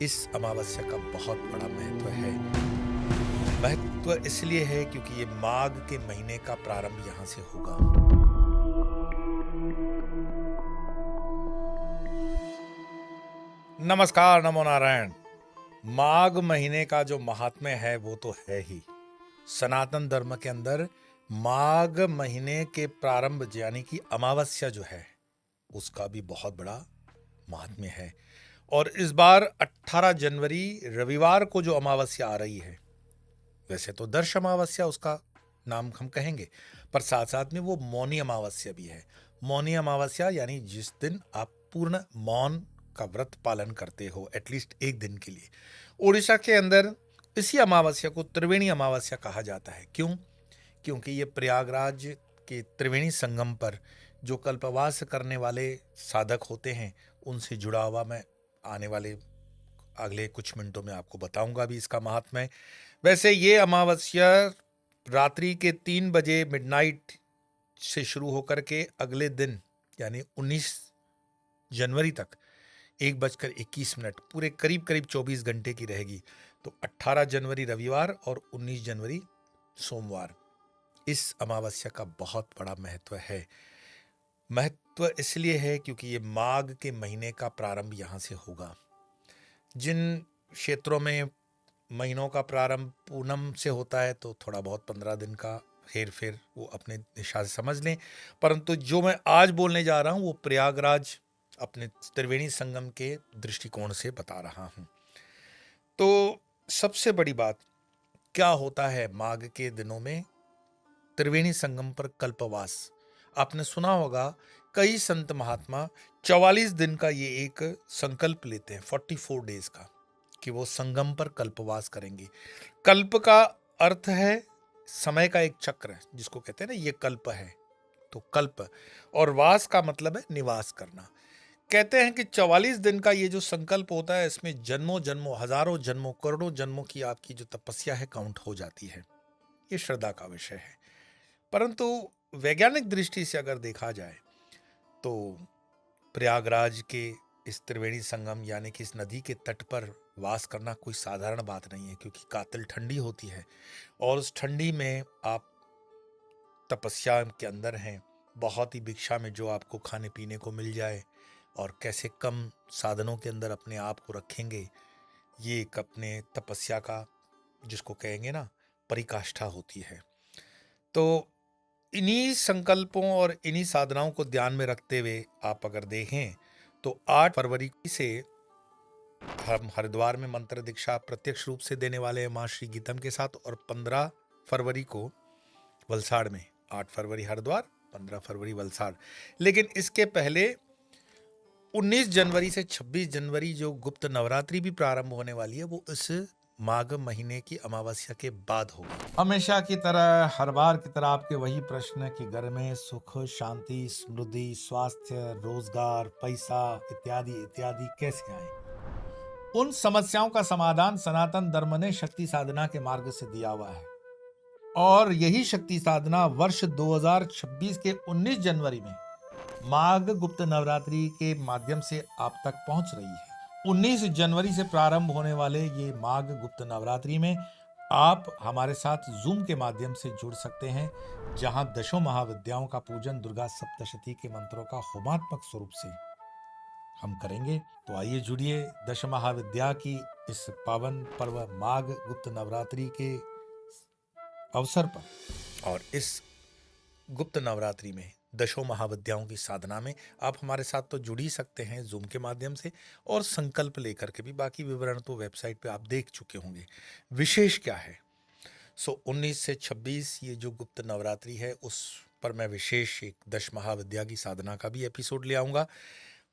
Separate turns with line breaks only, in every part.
इस अमावस्या का बहुत बड़ा महत्व है। महत्व इसलिए है क्योंकि ये माघ के महीने का प्रारंभ यहाँ से होगा। नमस्कार, नमो नारायण। माघ महीने का जो महात्म्य है वो तो है ही। सनातन धर्म के अंदर माघ महीने के प्रारंभ यानी कि अमावस्या जो है उसका भी बहुत बड़ा महात्म्य है। और इस बार 18 जनवरी रविवार को जो अमावस्या आ रही है, वैसे तो दर्श अमावस्या उसका नाम हम कहेंगे, पर साथ साथ में वो मौनी अमावस्या भी है। मौनी अमावस्या यानी जिस दिन आप पूर्ण मौन का व्रत पालन करते हो, एटलीस्ट एक दिन के लिए। उड़ीसा के अंदर इसी अमावस्या को त्रिवेणी अमावस्या कहा जाता है। क्यों? क्योंकि ये प्रयागराज के त्रिवेणी संगम पर जो कल्पवास करने वाले साधक होते हैं उनसे जुड़ा हुआ मैं आने वाले अगले कुछ मिनटों में आपको बताऊंगा भी इसका महात्म्य। वैसे ये अमावस्या रात्रि के 3 बजे मिडनाइट से शुरू होकर के अगले दिन यानी 19 जनवरी तक 1:21 पूरे करीब करीब 24 घंटे की रहेगी। तो 18 जनवरी रविवार और 19 जनवरी सोमवार इस अमावस्या का बहुत बड़ा महत्व है। महत्व इसलिए है क्योंकि ये माघ के महीने का प्रारंभ यहाँ से होगा। जिन क्षेत्रों में महीनों का प्रारंभ पूनम से होता है तो थोड़ा बहुत 15 दिन का हेर फेर वो अपने दिशा से समझ लें, परंतु जो मैं आज बोलने जा रहा हूँ वो प्रयागराज अपने त्रिवेणी संगम के दृष्टिकोण से बता रहा हूँ। तो सबसे बड़ी बात क्या होता है माघ के दिनों में त्रिवेणी संगम पर कल्पवास। आपने सुना होगा कई संत महात्मा 44 दिन का ये एक संकल्प लेते हैं, 44 डेज का, कि वो संगम पर कल्पवास करेंगे। कल्प का अर्थ है समय का एक चक्र, जिसको कहते हैं ना ये कल्प है, तो कल्प। और वास का मतलब है निवास करना। कहते हैं कि 44 दिन का ये जो संकल्प होता है इसमें जन्मों जन्मों, हजारों जन्मों, करोड़ों जन्मों की आपकी जो तपस्या है काउंट हो जाती है। ये श्रद्धा का विषय है। परंतु वैज्ञानिक दृष्टि से अगर देखा जाए तो प्रयागराज के इस त्रिवेणी संगम यानी कि इस नदी के तट पर वास करना कोई साधारण बात नहीं है, क्योंकि कातिल ठंडी होती है और उस ठंडी में आप तपस्या के अंदर हैं। बहुत ही भिक्षा में जो आपको खाने पीने को मिल जाए और कैसे कम साधनों के अंदर अपने आप को रखेंगे, ये एक अपने तपस्या का, जिसको कहेंगे ना, परिकाष्ठा होती है। तो इन्हीं संकल्पों और इन्हीं साधनाओं को ध्यान में रखते हुए आप अगर देखें तो 8 फरवरी से हम हरिद्वार में मंत्र दीक्षा प्रत्यक्ष रूप से देने वाले हैं मां श्री गीतम के साथ, और 15 फरवरी को वलसाड़ में। 8 फरवरी हरिद्वार, 15 फरवरी वलसाड़। लेकिन इसके पहले 19 जनवरी से 26 जनवरी जो गुप्त नवरात्रि भी प्रारंभ होने वाली है वो इस माघ महीने की अमावस्या के बाद होगी। हमेशा की तरह, हर बार की तरह आपके वही प्रश्न कि घर में सुख, शांति, समृद्धि, स्वास्थ्य, रोजगार, पैसा इत्यादि इत्यादि कैसे आए। उन समस्याओं का समाधान सनातन धर्म ने शक्ति साधना के मार्ग से दिया हुआ है, और यही शक्ति साधना वर्ष 2026 के 19 जनवरी में माघ गुप्त नवरात्रि के माध्यम से आप तक पहुंच रही है। 19 जनवरी से प्रारंभ होने वाले ये माघ गुप्त नवरात्रि में आप हमारे साथ जूम के माध्यम से जुड़ सकते हैं, जहां दशों महाविद्याओं का पूजन दुर्गा सप्तशती के मंत्रों का होमात्मक स्वरूप से हम करेंगे। तो आइए जुड़िए दश महाविद्या की इस पावन पर्व माघ गुप्त नवरात्रि के अवसर पर। और इस गुप्त नवरात्रि में दशों महाविद्याओं की साधना में आप हमारे साथ तो जुड़ ही सकते हैं जूम के माध्यम से, और संकल्प लेकर के भी। बाकी विवरण तो वेबसाइट पे आप देख चुके होंगे। विशेष क्या है, 19 से 26 ये जो गुप्त नवरात्रि है उस पर मैं विशेष एक दश महाविद्या की साधना का भी एपिसोड ले आऊंगा।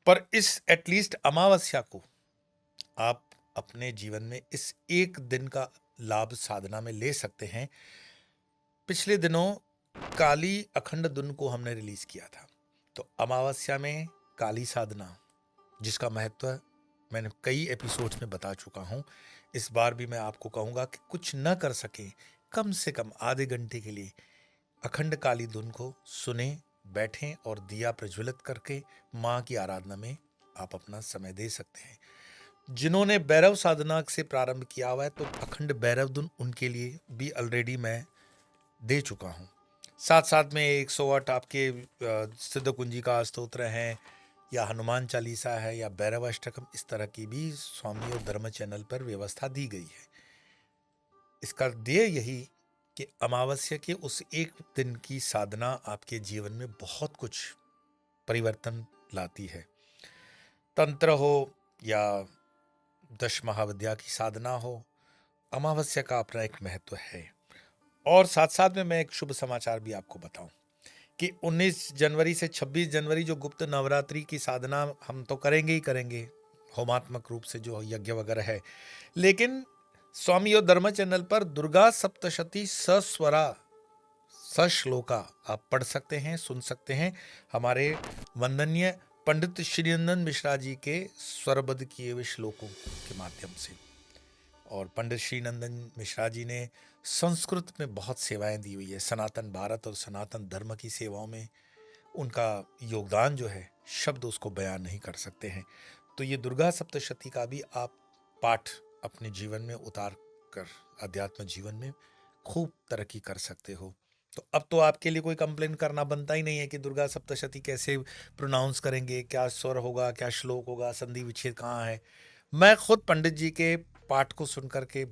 पर इस एटलीस्ट अमावस्या को आप अपने जीवन में इस एक दिन का लाभ साधना में ले सकते हैं। पिछले दिनों काली अखंड धुन को हमने रिलीज किया था, तो अमावस्या में काली साधना, जिसका महत्व मैंने कई एपिसोड्स में बता चुका हूं। इस बार भी मैं आपको कहूंगा कि कुछ न कर सके कम से कम आधे घंटे के लिए अखंड काली धुन को सुने, बैठें और दिया प्रज्वलित करके मां की आराधना में आप अपना समय दे सकते हैं। जिन्होंने भैरव साधना से प्रारंभ किया हुआ है तो अखंड भैरव धुन उनके लिए भी ऑलरेडी मैं दे चुका हूँ। साथ साथ में 108 आपके सिद्ध कुंजी का स्तोत्र हैं, या हनुमान चालीसा है, या भैरव अष्टकम, इस तरह की भी स्वामी और धर्म चैनल पर व्यवस्था दी गई है। इसका ध्येय यही कि अमावस्या के उस एक दिन की साधना आपके जीवन में बहुत कुछ परिवर्तन लाती है। तंत्र हो या दश महाविद्या की साधना हो, अमावस्या का अपना एक महत्व है। और साथ साथ में मैं एक शुभ समाचार भी आपको बताऊं कि 19 जनवरी से 26 जनवरी जो गुप्त नवरात्रि की साधना हम तो करेंगे ही करेंगे, होमात्मक रूप से जो यज्ञ वगैरह है, लेकिन स्वामी और धर्म चैनल पर दुर्गा सप्तशती सस्वरा सश्लोका आप पढ़ सकते हैं, सुन सकते हैं, हमारे वंदनीय पंडित श्रीनंदन मिश्रा जी के स्वरबद्ध किए हुए श्लोकों के माध्यम से। और पंडित श्रीनंदन मिश्रा जी ने संस्कृत में बहुत सेवाएं दी हुई है। सनातन भारत और सनातन धर्म की सेवाओं में उनका योगदान जो है, शब्द उसको बयान नहीं कर सकते हैं। तो ये दुर्गा सप्तशती का भी आप पाठ अपने जीवन में उतार कर अध्यात्म जीवन में खूब तरक्की कर सकते हो। तो अब तो आपके लिए कोई कंप्लेन करना बनता ही नहीं है कि दुर्गा सप्तशती कैसे प्रोनाउंस करेंगे, क्या स्वर होगा, क्या श्लोक होगा, संधि विच्छेद कहाँ है। मैं खुद पंडित जी के पाठ को सुनकर के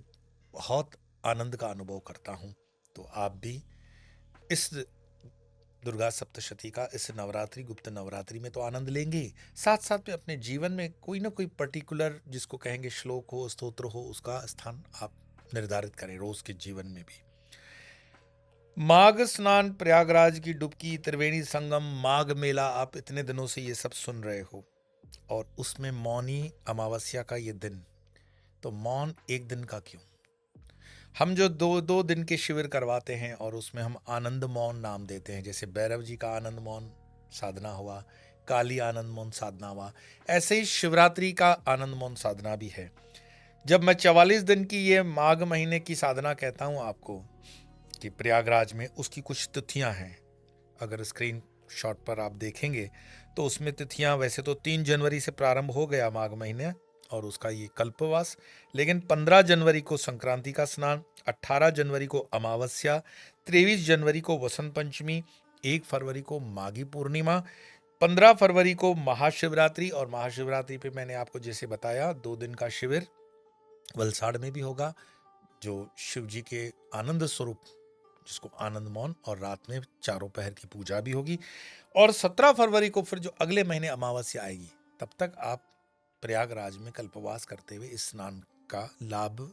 बहुत आनंद का अनुभव करता हूँ। तो आप भी इस दुर्गा सप्तशती का, इस नवरात्रि गुप्त नवरात्रि में तो आनंद लेंगे, साथ साथ में अपने जीवन में कोई ना कोई पर्टिकुलर जिसको कहेंगे श्लोक हो, स्तोत्र हो, उसका स्थान आप निर्धारित करें रोज के जीवन में भी। माघ स्नान, प्रयागराज की डुबकी, त्रिवेणी संगम, माघ मेला, आप इतने दिनों से ये सब सुन रहे हो, और उसमें मौनी अमावस्या का ये दिन, तो मौन एक दिन का क्यों? हम जो दो दो दिन के शिविर करवाते हैं और उसमें हम आनंद मौन नाम देते हैं, जैसे भैरव जी का आनंद मौन साधना हुआ, काली आनंद मौन साधना हुआ, ऐसे ही शिवरात्रि का आनंद मौन साधना भी है। जब मैं 44 दिन की ये माघ महीने की साधना कहता हूं आपको कि प्रयागराज में उसकी कुछ तिथियां हैं, अगर स्क्रीन शॉट पर आप देखेंगे तो उसमें तिथियां, वैसे तो 3 जनवरी से प्रारंभ हो गया माघ महीने और उसका ये कल्पवास, लेकिन 15 जनवरी को संक्रांति का स्नान, 18 जनवरी को अमावस्या, 23 जनवरी को वसंत पंचमी, 1 फरवरी को माघी पूर्णिमा, 15 फरवरी को महाशिवरात्रि, और महाशिवरात्रि पे मैंने आपको जैसे बताया 2 दिन का शिविर वलसाड़ में भी होगा, जो शिव जी के आनंद स्वरूप जिसको आनंद मौन, और रात में चारों पहर की पूजा भी होगी। और 17 फरवरी को फिर जो अगले महीने अमावस्या आएगी, तब तक आप प्रयागराज में कल्पवास करते हुए इस स्नान का लाभ,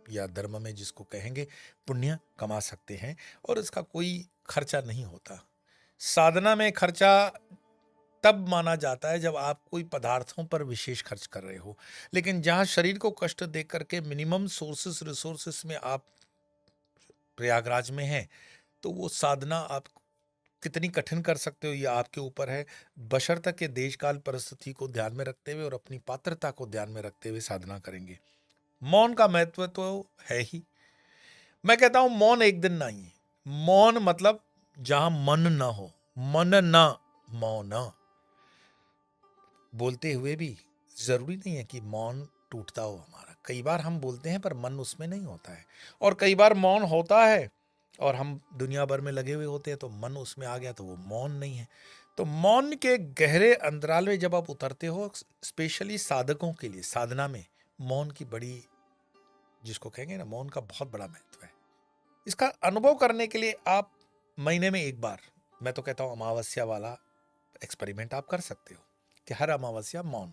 या धर्म में जिसको कहेंगे पुण्य, कमा सकते हैं, और इसका कोई खर्चा नहीं होता। साधना में खर्चा तब माना जाता है जब आप कोई पदार्थों पर विशेष खर्च कर रहे हो, लेकिन जहां शरीर को कष्ट दे करके मिनिमम सोर्सेस रिसोर्सेस में आप प्रयागराज में हैं, तो वो साधना आप कितनी कठिन कर सकते हो ये आपके ऊपर है, बशर्ते के देश काल परिस्थिति को ध्यान में रखते हुए और अपनी पात्रता को ध्यान में रखते हुए साधना करेंगे। मौन का महत्व तो है ही। मैं कहता हूं मौन एक दिन नहीं है, मौन मतलब जहां मन न हो, मन न मौन, बोलते हुए भी जरूरी नहीं है कि मौन टूटता हो हमारा। कई बार हम बोलते हैं पर मन उसमें नहीं होता है, और कई बार मौन होता है और हम दुनिया भर में लगे हुए होते हैं, तो मन उसमें आ गया तो वो मौन नहीं है। तो मौन के गहरे अंतराल में जब आप उतरते हो, स्पेशली साधकों के लिए साधना में मौन की बड़ी, जिसको कहेंगे ना, मौन का बहुत बड़ा महत्व है। इसका अनुभव करने के लिए आप महीने में एक बार, मैं तो कहता हूं अमावस्या वाला एक्सपेरिमेंट आप कर सकते हो कि हर अमावस्या मौन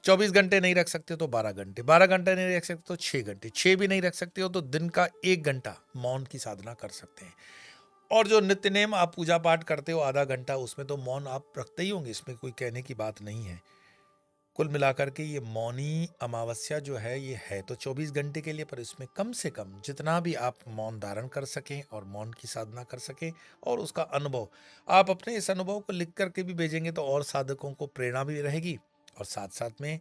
24 घंटे नहीं रख सकते हो तो 12 घंटे, 12 घंटे नहीं रख सकते तो 6 घंटे, 6 भी नहीं रख सकते हो तो दिन का 1 घंटा मौन की साधना कर सकते हैं। और जो नित्य नेम आप पूजा पाठ करते हो आधा घंटा, उसमें तो मौन आप रखते ही होंगे, इसमें कोई कहने की बात नहीं है। कुल मिलाकर के ये मौनी अमावस्या जो है, ये है तो 24 घंटे के लिए, पर इसमें कम से कम जितना भी आप मौन धारण कर सकें और मौन की साधना कर सकें, और उसका अनुभव आप अपने इस अनुभव को लिख करके भी भेजेंगे तो और साधकों को प्रेरणा भी रहेगी, और साथ साथ में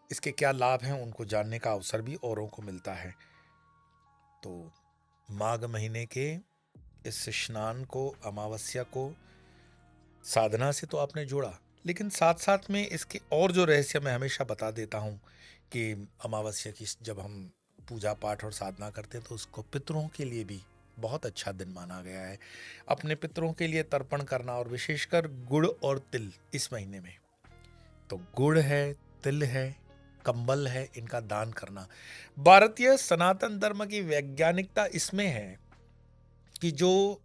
इसके क्या लाभ हैं उनको जानने का अवसर भी औरों को मिलता है। तो माघ महीने के इस स्नान को, अमावस्या को साधना से तो आपने जोड़ा, लेकिन साथ साथ में इसके और जो रहस्य मैं हमेशा बता देता हूं कि अमावस्या की जब हम पूजा पाठ और साधना करते हैं तो उसको पितरों के लिए भी बहुत अच्छा दिन माना गया है। अपने पितरों के लिए तर्पण करना, और विशेषकर गुड़ और तिल इस महीने में, तो गुड़ है, तिल है, कंबल है, इनका दान करना। भारतीय सनातन धर्म की वैज्ञानिकता इसमें है कि जो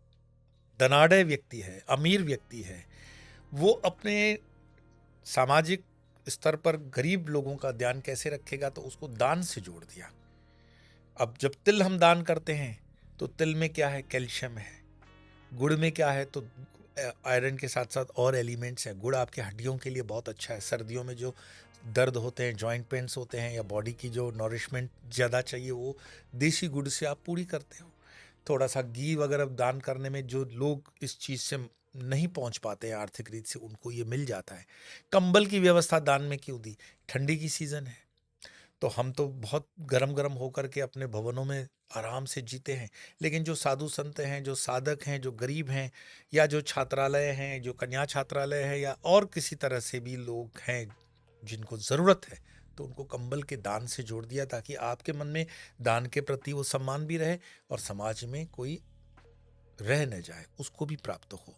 धनाढ़ व्यक्ति है, अमीर व्यक्ति है, वो अपने सामाजिक स्तर पर गरीब लोगों का ध्यान कैसे रखेगा, तो उसको दान से जोड़ दिया। अब जब तिल हम दान करते हैं तो तिल में क्या है, कैल्शियम है। गुड़ में क्या है, तो आयरन के साथ साथ और एलिमेंट्स हैं। गुड़ आपके हड्डियों के लिए बहुत अच्छा है। सर्दियों में जो दर्द होते हैं, जॉइंट पेन्स होते हैं, या बॉडी की जो नॉरिशमेंट ज़्यादा चाहिए, वो देसी गुड़ से आप पूरी करते हो। थोड़ा सा घी वगैरह दान करने में जो लोग इस चीज़ से नहीं पहुंच पाते हैं आर्थिक रीत से, उनको ये मिल जाता है। कंबल की व्यवस्था दान में क्यों दी? ठंडी की सीज़न है, तो हम तो बहुत गरम गरम होकर के अपने भवनों में आराम से जीते हैं, लेकिन जो साधु संत हैं, जो साधक हैं, जो गरीब हैं, या जो छात्रालय हैं, जो कन्या छात्रालय है, या और किसी तरह से भी लोग हैं जिनको ज़रूरत है, तो उनको कंबल के दान से जोड़ दिया, ताकि आपके मन में दान के प्रति वो सम्मान भी रहे, और समाज में कोई रह न जाए, उसको भी प्राप्त हो।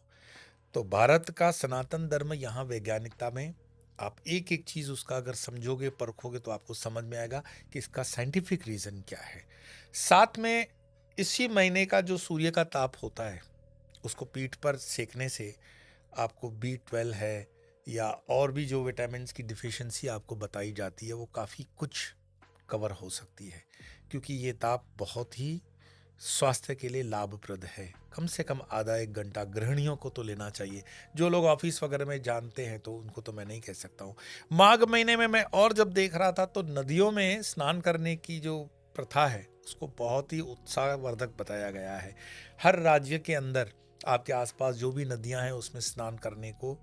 तो भारत का सनातन धर्म यहाँ वैज्ञानिकता में, आप एक एक चीज़ उसका अगर समझोगे, परखोगे, तो आपको समझ में आएगा कि इसका साइंटिफिक रीज़न क्या है। साथ में इसी महीने का जो सूर्य का ताप होता है, उसको पीठ पर सेकने से आपको B12 है, या और भी जो विटामिन्स की डिफिशियंसी आपको बताई जाती है, वो काफ़ी कुछ कवर हो सकती है, क्योंकि ये ताप बहुत ही स्वास्थ्य के लिए लाभप्रद है। कम से कम आधा एक घंटा गृहिणियों को तो लेना चाहिए। जो लोग ऑफिस वगैरह में जानते हैं तो उनको तो मैं नहीं कह सकता हूँ। माघ महीने में मैं और जब देख रहा था, तो नदियों में स्नान करने की जो प्रथा है, उसको बहुत ही उत्साहवर्धक बताया गया है। हर राज्य के अंदर आपके आसपास जो भी नदियां हैं, उसमें स्नान करने को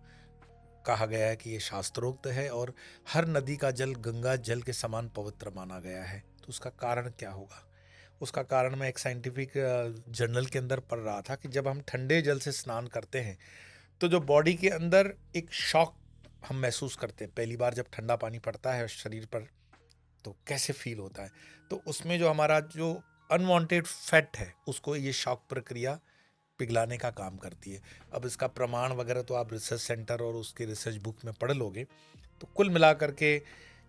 कहा गया है कि ये शास्त्रोक्त है, और हर नदी का जल गंगा जल के समान पवित्र माना गया है। तो उसका कारण क्या होगा? उसका कारण मैं एक साइंटिफिक जर्नल के अंदर पढ़ रहा था कि जब हम ठंडे जल से स्नान करते हैं, तो जो बॉडी के अंदर एक शॉक हम महसूस करते हैं। पहली बार जब ठंडा पानी पड़ता है शरीर पर, तो कैसे फील होता है, तो उसमें जो हमारा जो अनवांटेड फैट है, उसको ये शॉक प्रक्रिया पिघलाने का काम करती है। अब इसका प्रमाण वगैरह तो आप रिसर्च सेंटर और उसके रिसर्च बुक में पढ़ लोगे। तो कुल मिलाकर के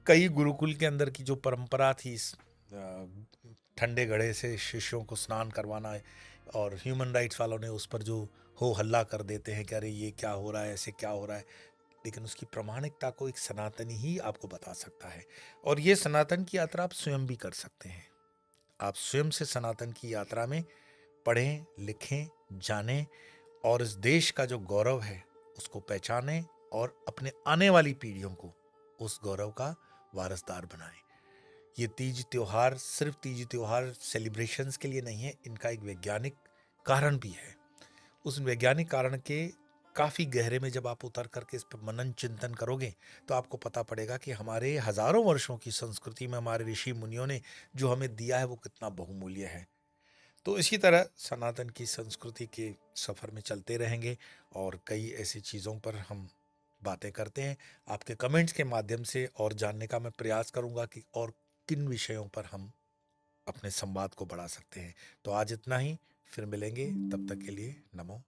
कई गुरुकुल के अंदर की जो परंपरा थी, इस ठंडे घड़े से शिष्यों को स्नान करवाना है, और ह्यूमन राइट्स वालों ने उस पर जो हो हल्ला कर देते हैं कि अरे ये क्या हो रहा है, ऐसे क्या हो रहा है, लेकिन उसकी प्रामाणिकता को एक सनातनी ही आपको बता सकता है। और ये सनातन की यात्रा आप स्वयं भी कर सकते हैं। आप स्वयं से सनातन की यात्रा में पढ़ें, लिखें, जानें, और इस देश का जो गौरव है उसको पहचानें, और अपने आने वाली पीढ़ियों को उस गौरव का वारसदार बनाएं। ये तीज त्योहार सिर्फ तीज त्योहार सेलिब्रेशंस के लिए नहीं है, इनका एक वैज्ञानिक कारण भी है। उस वैज्ञानिक कारण के काफ़ी गहरे में जब आप उतर करके इस पर मनन चिंतन करोगे, तो आपको पता पड़ेगा कि हमारे हजारों वर्षों की संस्कृति में हमारे ऋषि मुनियों ने जो हमें दिया है, वो कितना बहुमूल्य है। तो इसी तरह सनातन की संस्कृति के सफ़र में चलते रहेंगे, और कई ऐसी चीज़ों पर हम बातें करते हैं। आपके कमेंट्स के माध्यम से और जानने का मैं प्रयास करूंगा कि और किन विषयों पर हम अपने संवाद को बढ़ा सकते हैं। तो आज इतना ही, फिर मिलेंगे, तब तक के लिए नमो